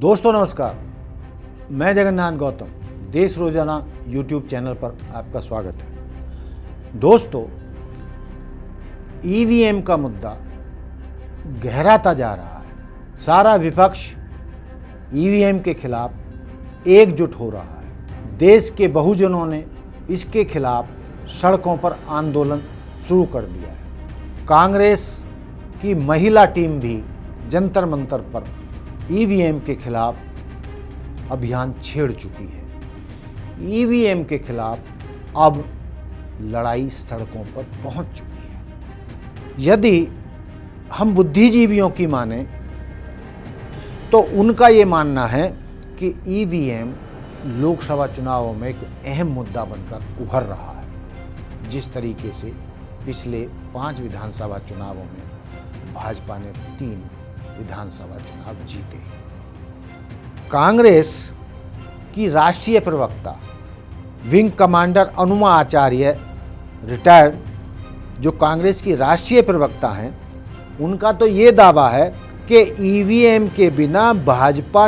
दोस्तों नमस्कार, मैं जगन्नाथ गौतम देश रोजाना यूट्यूब चैनल पर आपका स्वागत है। दोस्तों, ईवीएम का मुद्दा गहराता जा रहा है। सारा विपक्ष ईवीएम के खिलाफ एकजुट हो रहा है। देश के बहुजनों ने इसके खिलाफ सड़कों पर आंदोलन शुरू कर दिया है। कांग्रेस की महिला टीम भी जंतर मंतर पर ईवीएम के खिलाफ अभियान छेड़ चुकी है। ईवीएम के खिलाफ अब लड़ाई सड़कों पर पहुंच चुकी है। यदि हम बुद्धिजीवियों की माने तो उनका ये मानना है कि ईवीएम लोकसभा चुनावों में एक अहम मुद्दा बनकर उभर रहा है। जिस तरीके से पिछले 5 विधानसभा चुनावों में भाजपा ने 3 विधानसभा चुनाव जीते। कांग्रेस की राष्ट्रीय प्रवक्ता विंग कमांडर अनुमा आचार्य रिटायर्ड, जो कांग्रेस की राष्ट्रीय प्रवक्ता हैं, उनका तो ये दावा है कि ईवीएम के बिना भाजपा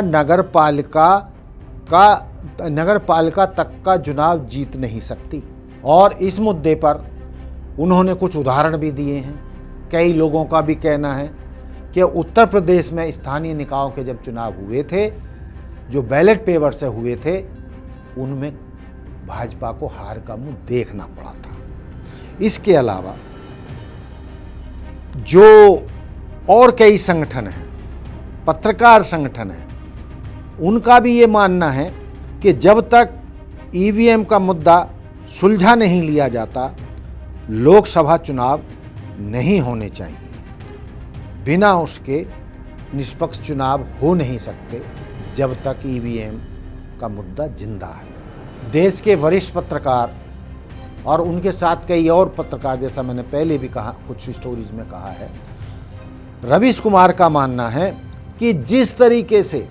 नगरपालिका तक का चुनाव जीत नहीं सकती। और इस मुद्दे पर उन्होंने कुछ उदाहरण भी दिए हैं। कई लोगों का भी कहना है कि उत्तर प्रदेश में स्थानीय निकायों के जब चुनाव हुए थे, जो बैलेट पेपर से हुए थे, उनमें भाजपा को हार का मुंह देखना पड़ा था। इसके अलावा जो और कई संगठन हैं, पत्रकार संगठन हैं, उनका भी ये मानना है कि जब तक ईवीएम का मुद्दा सुलझा नहीं लिया जाता, लोकसभा चुनाव नहीं होने चाहिए। बिना उसके निष्पक्ष चुनाव हो नहीं सकते जब तक ईवीएम का मुद्दा जिंदा है। देश के वरिष्ठ पत्रकार और उनके साथ कई और पत्रकार, जैसा मैंने पहले भी कहा, कुछ स्टोरीज में कहा है, रवीश कुमार का मानना है कि जिस तरीके से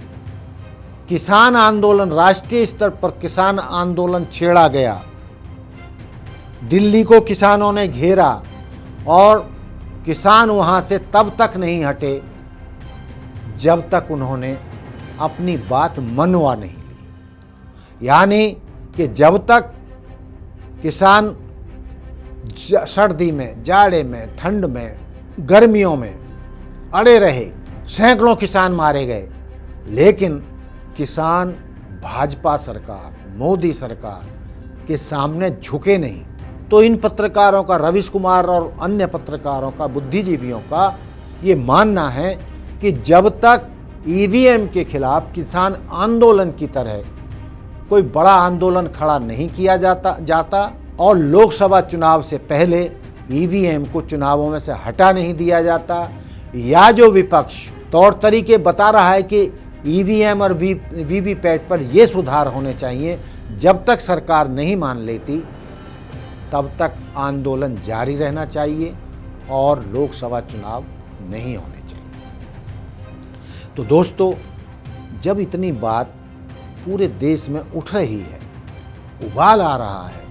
किसान आंदोलन, राष्ट्रीय स्तर पर किसान आंदोलन छेड़ा गया, दिल्ली को किसानों ने घेरा और किसान वहां से तब तक नहीं हटे जब तक उन्होंने अपनी बात मनवा नहीं ली। यानी कि जब तक किसान सर्दी में, जाड़े में, ठंड में, गर्मियों में अड़े रहे, सैकड़ों किसान मारे गए, लेकिन किसान भाजपा सरकार, मोदी सरकार के सामने झुके नहीं। तो इन पत्रकारों का, रवीश कुमार और अन्य पत्रकारों का, बुद्धिजीवियों का ये मानना है कि जब तक ईवीएम के खिलाफ किसान आंदोलन की तरह कोई बड़ा आंदोलन खड़ा नहीं किया जाता और लोकसभा चुनाव से पहले ईवीएम को चुनावों में से हटा नहीं दिया जाता, या जो विपक्ष तौर तरीके बता रहा है कि ईवीएम और वीवीपैट पर ये सुधार होने चाहिए, जब तक सरकार नहीं मान लेती तब तक आंदोलन जारी रहना चाहिए और लोकसभा चुनाव नहीं होने चाहिए। तो दोस्तों, जब इतनी बात पूरे देश में उठ रही है, उबाल आ रहा है,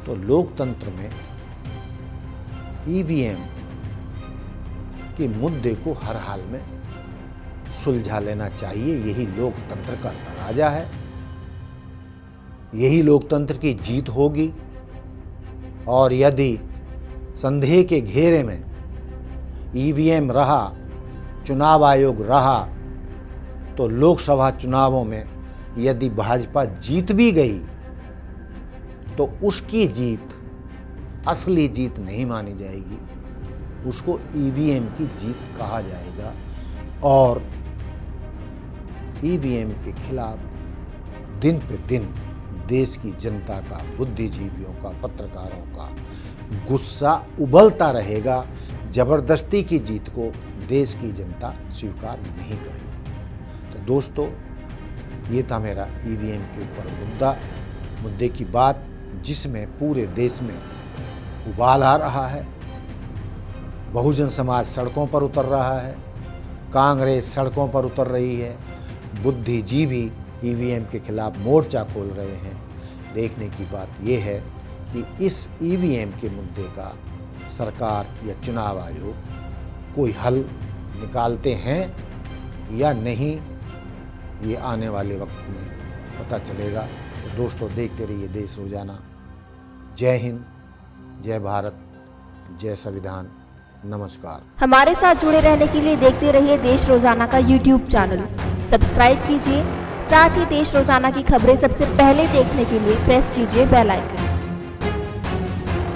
तो लोकतंत्र में ईवीएम के मुद्दे को हर हाल में सुलझा लेना चाहिए। यही लोकतंत्र का तकाजा है, यही लोकतंत्र की जीत होगी। और यदि संदेह के घेरे में ईवीएम रहा, चुनाव आयोग रहा, तो लोकसभा चुनावों में यदि भाजपा जीत भी गई तो उसकी जीत असली जीत नहीं मानी जाएगी, उसको ईवीएम की जीत कहा जाएगा। और ईवीएम के खिलाफ दिन पे दिन देश की जनता का, बुद्धिजीवियों का, पत्रकारों का गुस्सा उबलता रहेगा। जबरदस्ती की जीत को देश की जनता स्वीकार नहीं करेगी। तो दोस्तों, ये था मेरा ईवीएम के ऊपर मुद्दे की बात, जिसमें पूरे देश में उबाल आ रहा है। बहुजन समाज सड़कों पर उतर रहा है, कांग्रेस सड़कों पर उतर रही है, बुद्धिजीवी ईवीएम के खिलाफ मोर्चा खोल रहे हैं। देखने की बात यह है कि इस ईवीएम के मुद्दे का सरकार या चुनाव आयोग कोई हल निकालते हैं या नहीं, ये आने वाले वक्त में पता चलेगा। तो दोस्तों, देखते रहिए देश रोजाना। जय हिंद, जय भारत, जय संविधान। नमस्कार। हमारे साथ जुड़े रहने के लिए देखते रहिए देश रोजाना का YouTube चैनल। सब्सक्राइब कीजिए, साथ ही देश रोजाना की खबरें सबसे पहले देखने के लिए प्रेस कीजिए बेल आइकन।